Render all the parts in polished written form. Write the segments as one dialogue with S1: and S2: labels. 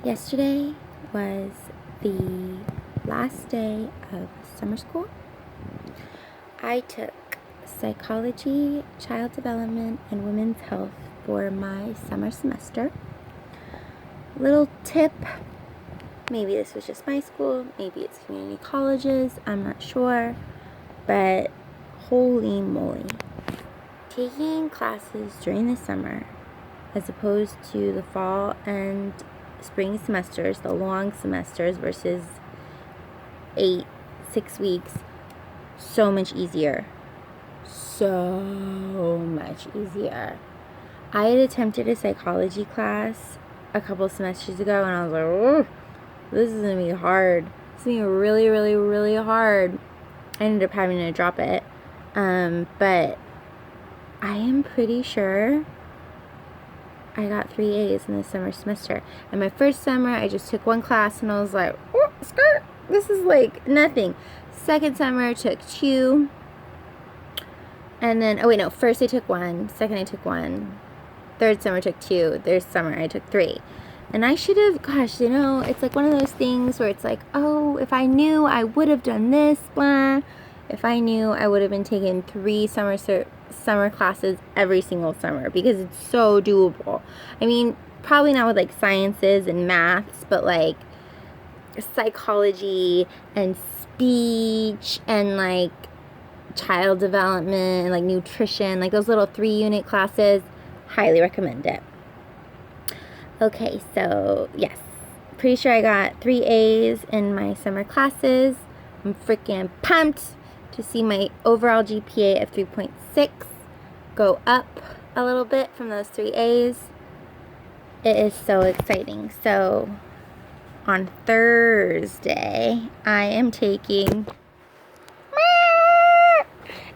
S1: Yesterday was the last day of summer school. I took psychology, child development, and women's health for my summer semester. Little tip, maybe this was just my school, maybe it's community colleges, I'm not sure, but holy moly. Taking classes during the summer as opposed to the fall and spring semesters, the long semesters versus 6 weeks, so much easier. So much easier. I had attempted a psychology class a couple semesters ago and I was like, oh, this is going to be hard. It's going to be really, really, really hard. I ended up having to drop it. But I am pretty sure I got 3 A's in the summer semester. And my first summer, I just took one class and I was like, oh, skirt, this is like nothing. Second summer, I took 2. And then, first I took 1. Second, I took 1. Third summer, I took 2. Third summer, I took 3. And I should have, it's like one of those things where it's like, oh, if I knew, I would have done this, blah. If I knew, I would have been taking 3 summer classes every single summer because it's so doable. I mean, probably not with like sciences and maths, but like psychology and speech and like child development and like nutrition, like those little 3-unit classes, highly recommend it. Okay, so yes, pretty sure I got 3 A's in my summer classes. I'm freaking pumped to see my overall GPA of 3.6 go up a little bit from those 3 A's. It is so exciting. So on Thursday, I am taking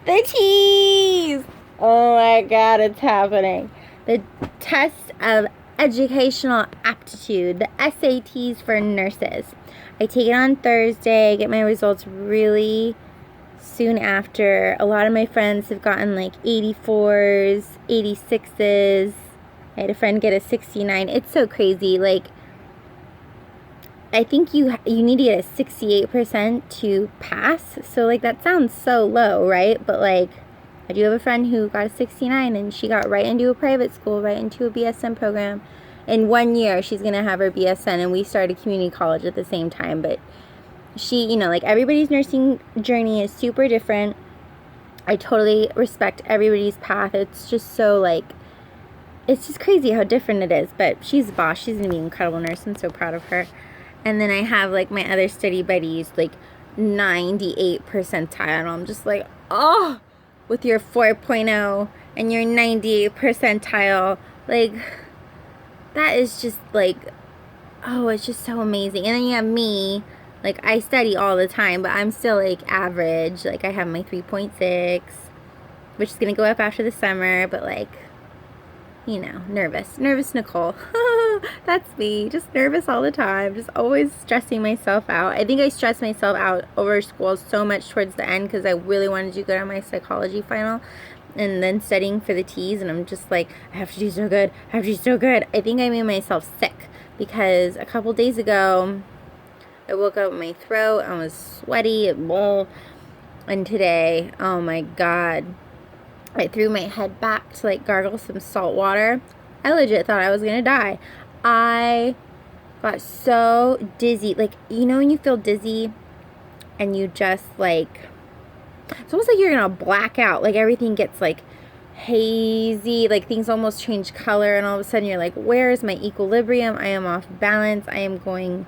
S1: the T's. Oh my God, it's happening. The test of educational aptitude, the SATs for nurses. I take it on Thursday. I get my results really soon after. A lot of my friends have gotten like 84s, 86s. I had a friend get a 69. It's so crazy. Like, I think you need to get a 68% to pass. So like that sounds so low, right? But like I do have a friend who got a 69 and she got right into a private school, right into a BSN program. In 1 year, she's going to have her BSN, and we started community college at the same time. But she, like everybody's nursing journey is super different. I totally respect everybody's path. It's just so like, it's just crazy how different it is. But she's a boss. She's going to be an incredible nurse. I'm so proud of her. And then I have like my other study buddies, like 98 percentile. And I'm just like, oh, with your 4.0 and your 98 percentile, like that is just like, oh, it's just so amazing. And then you have me, like I study all the time, but I'm still like average. Like I have my 3.6, which is going to go up after the summer, but like, nervous Nicole. That's me, just nervous all the time, just always stressing myself out. I think I stressed myself out over school so much towards the end because I really wanted to go to my psychology final and then studying for the T's, and I'm just like, I have to do so good, I think I made myself sick because a couple days ago I woke up with my throat, I was sweaty, and today, oh my God, I threw my head back to like gargle some salt water. I legit thought I was gonna die. I got so dizzy. Like, when you feel dizzy and you just like, it's almost like you're gonna black out. Like everything gets like hazy, like things almost change color, and all of a sudden you're like, where is my equilibrium? I am off balance. I am going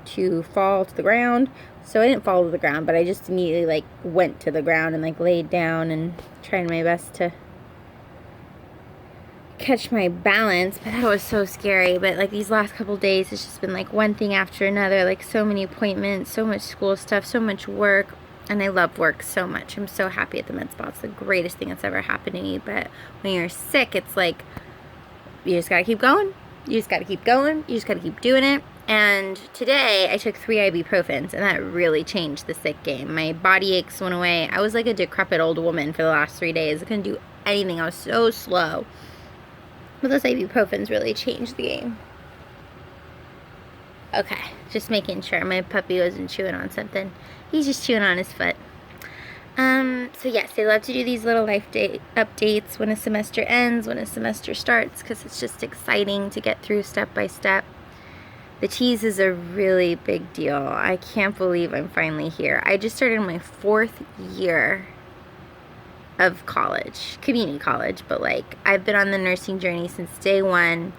S1: to fall to the ground. So I didn't fall to the ground, but I just immediately like went to the ground and like laid down and tried my best to catch my balance. But that was so scary. But like these last couple days, it's just been like one thing after another, like so many appointments, so much school stuff, so much work. And I love work so much. I'm so happy at the med spa. It's the greatest thing that's ever happened to me. But when you're sick, it's like you just gotta keep going. You just gotta keep going. You just gotta keep doing it. And today I took 3 ibuprofens, and that really changed the sick game. My body aches went away. I was like a decrepit old woman for the last 3 days. I couldn't do anything. I was so slow. But those ibuprofens really changed the game. Okay, just making sure my puppy wasn't chewing on something. He's just chewing on his foot. So yes, they love to do these little life day updates when a semester ends, when a semester starts, because it's just exciting to get through step by step. The teas is a really big deal. I can't believe I'm finally here. I just started my 4th year of college, community college, but like I've been on the nursing journey since day one.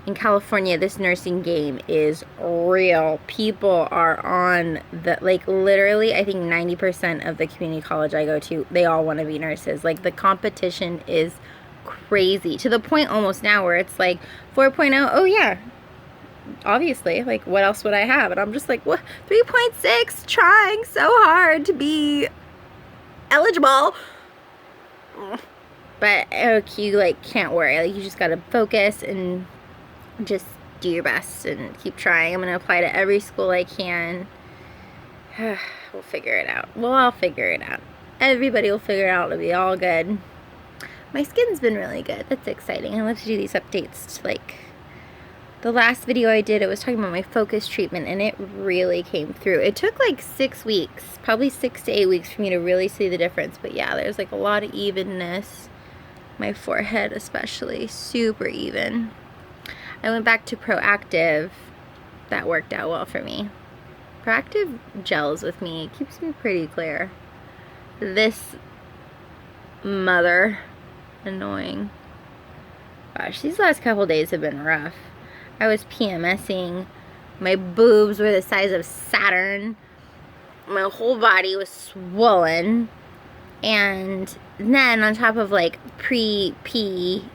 S1: In California, this nursing game is real. People are on the, like, literally, I think 90% of the community college I go to, they all want to be nurses. Like, the competition is crazy, to the point almost now where it's like 4.0, oh yeah, obviously, like, what else would I have? And I'm just like, what, 3.6, trying so hard to be eligible. But, okay, you, like, can't worry. Like, you just gotta focus and just do your best and keep trying. I'm going to apply to every school I can. We'll figure it out. Well, I'll figure it out. Everybody will figure it out. It'll be all good. My skin's been really good. That's exciting. I love to do these updates. Like, the last video I did, it was talking about my focus treatment, and it really came through. It took like 6 weeks, probably 6 to 8 weeks for me to really see the difference. But yeah, there's like a lot of evenness. My forehead especially, super even. I went back to Proactive. That worked out well for me. Proactive gels with me. It keeps me pretty clear. This mother. Annoying. Gosh, these last couple days have been rough. I was PMSing. My boobs were the size of Saturn. My whole body was swollen. And then on top of like PMSing,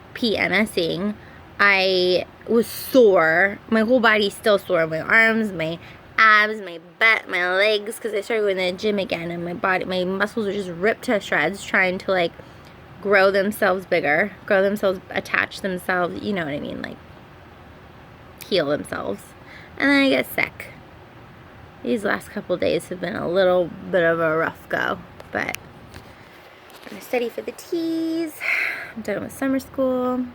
S1: I was sore. My whole body's still sore. My arms, my abs, my butt, my legs, because I started going to the gym again, and my muscles are just ripped to shreds trying to like grow themselves bigger, grow themselves, attach themselves, you know what I mean, like heal themselves. And then I get sick. These last couple days have been a little bit of a rough go, but I'm gonna study for the T's. I'm done with summer school.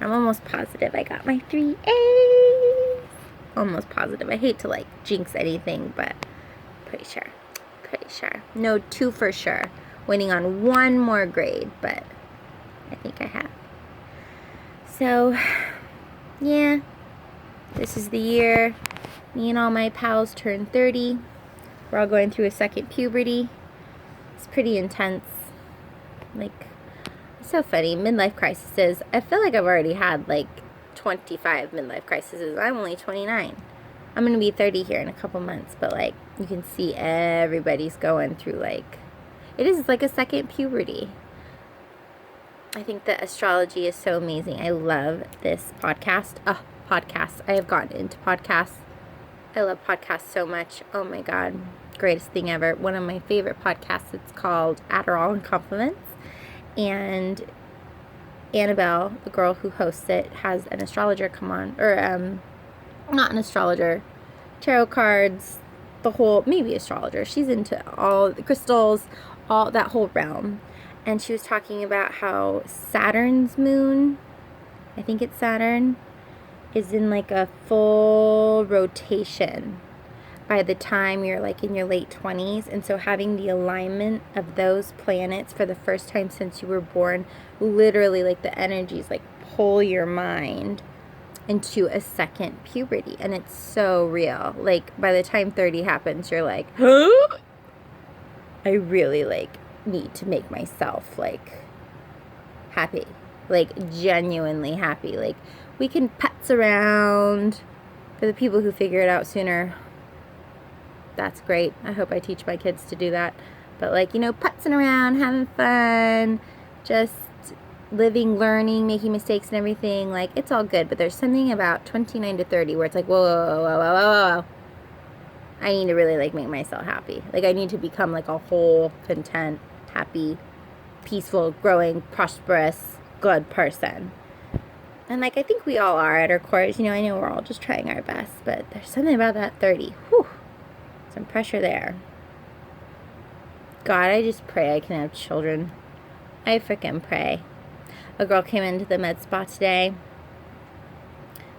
S1: I'm almost positive I got my 3 A's. Almost positive. I hate to like jinx anything, but pretty sure. Pretty sure. No, 2 for sure. Waiting on 1 more grade, but I think I have. So, yeah. This is the year me and all my pals turn 30. We're all going through a second puberty. It's pretty intense. Like, so funny. Midlife crises. I feel like I've already had like 25 midlife crises. I'm only 29. I'm gonna be 30 here in a couple months, but like you can see everybody's going through like, it is like a second puberty. I think that astrology is so amazing. I love this podcast. Podcasts. I have gotten into podcasts. I love podcasts so much. Oh my God. Greatest thing ever. One of my favorite podcasts, it's called Adderall and Compliments. And Annabelle, the girl who hosts it, has an astrologer come on, or not an astrologer, tarot cards, the whole, maybe astrologer. She's into all the crystals, all that whole realm. And she was talking about how Saturn's moon, I think it's Saturn, is in like a full rotation by the time you're like in your late 20s. And so having the alignment of those planets for the first time since you were born, literally like the energies like pull your mind into a second puberty. And it's so real. Like by the time 30 happens, you're like, huh? I really like need to make myself like happy, like genuinely happy. Like we can putz around. For the people who figure it out sooner, that's great. I hope I teach my kids to do that. But like, you know, putzing around, having fun, just living, learning, making mistakes and everything, like it's all good. But there's something about 29 to 30 where it's like, whoa, whoa, whoa, whoa, whoa, whoa. I need to really like make myself happy. Like I need to become like a whole, content, happy, peaceful, growing, prosperous, good person. And like I think we all are at our cores. You know, I know we're all just trying our best, but there's something about that 30. Whew. Some pressure there. God, I just pray I can have children. I freaking pray. A girl came into the med spa today.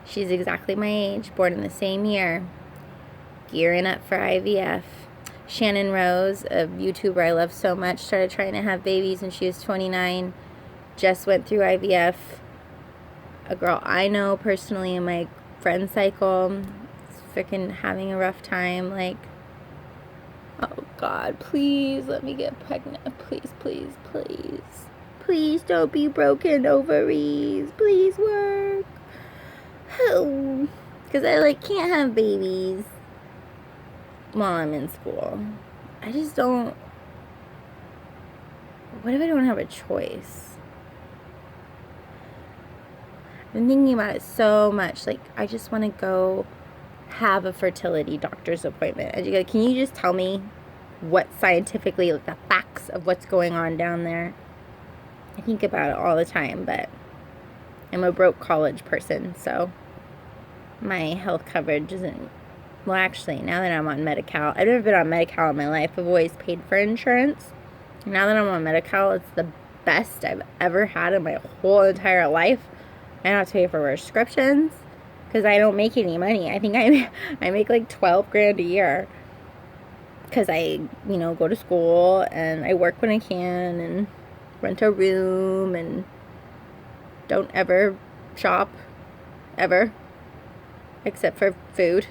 S1: She's exactly my age, born in the same year, gearing up for IVF. Shannon Rose, a YouTuber I love so much, started trying to have babies when she was 29, just went through IVF. A girl I know personally in my friend cycle is freaking having a rough time. Like, oh God, please let me get pregnant. Please, please, please. Please don't be broken ovaries. Please work. Because I can't have babies while I'm in school. I just don't. What if I don't have a choice? I've been thinking about it so much. Like, I just want to go have a fertility doctor's appointment. And can you just tell me what scientifically, the facts of what's going on down there? I think about it all the time, but I'm a broke college person, so my health coverage isn't. Well, actually, now that I'm on Medi-Cal, I've never been on Medi-Cal in my life. I've always paid for insurance. Now that I'm on Medi-Cal, it's the best I've ever had in my whole entire life. I don't have to pay for prescriptions because I don't make any money. I think I make like $12,000 a year because I, go to school and I work when I can and rent a room and don't ever shop, ever, except for food.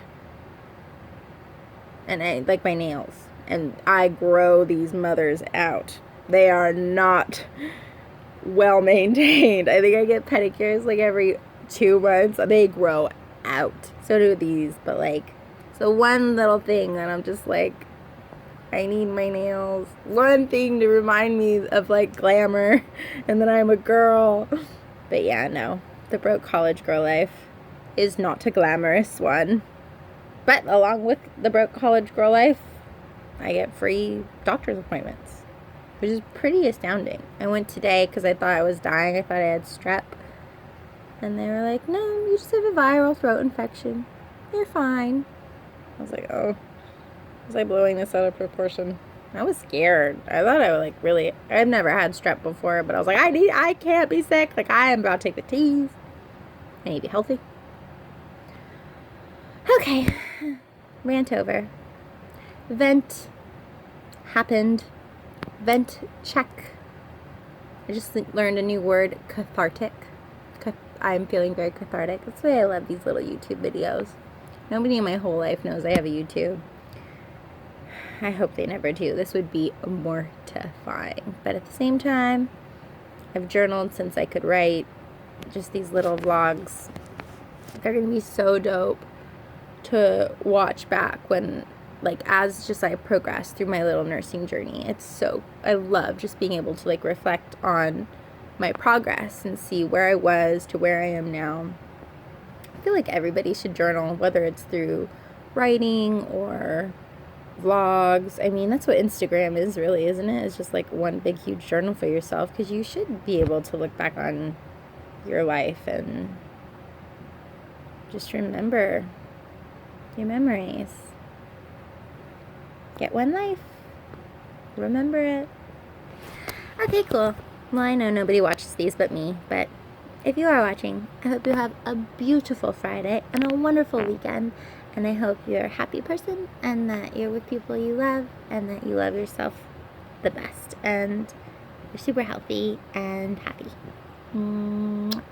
S1: And I like my nails. And I grow these mothers out. They are not well maintained. I think I get pedicures like every 2 months. They grow out. So do these. But so one little thing that I'm just like, I need my nails. One thing to remind me of glamour and that I'm a girl. But yeah, no. The broke college girl life is not a glamorous one. But along with the broke college girl life, I get free doctor's appointments, which is pretty astounding. I went today because I thought I was dying. I thought I had strep. And they were like, no, you just have a viral throat infection. You're fine. I was like, oh. Was I blowing this out of proportion? I was scared. I thought I would really. I've never had strep before, but I was like, I can't be sick. I am about to take the teas. I need to be healthy. Okay. Rant over. Vent happened. Vent check. I just learned a new word, cathartic. I'm feeling very cathartic. That's why I love these little YouTube videos. Nobody in my whole life knows I have a YouTube. I hope they never do. This would be mortifying. But at the same time, I've journaled since I could write. Just these little vlogs. They're going to be so dope to watch back when, as I progress through my little nursing journey. I love just being able to reflect on my progress and see where I was to where I am now. I feel like everybody should journal, whether it's through writing or vlogs. I mean, that's what Instagram is really, isn't it? It's just one big huge journal for yourself, because you should be able to look back on your life and just remember your memories. Get one life. Remember it. Okay, cool. Well, I know nobody watches these but me, but if you are watching, I hope you have a beautiful Friday and a wonderful weekend. And I hope you're a happy person and that you're with people you love and that you love yourself the best and you're super healthy and happy. Mwah.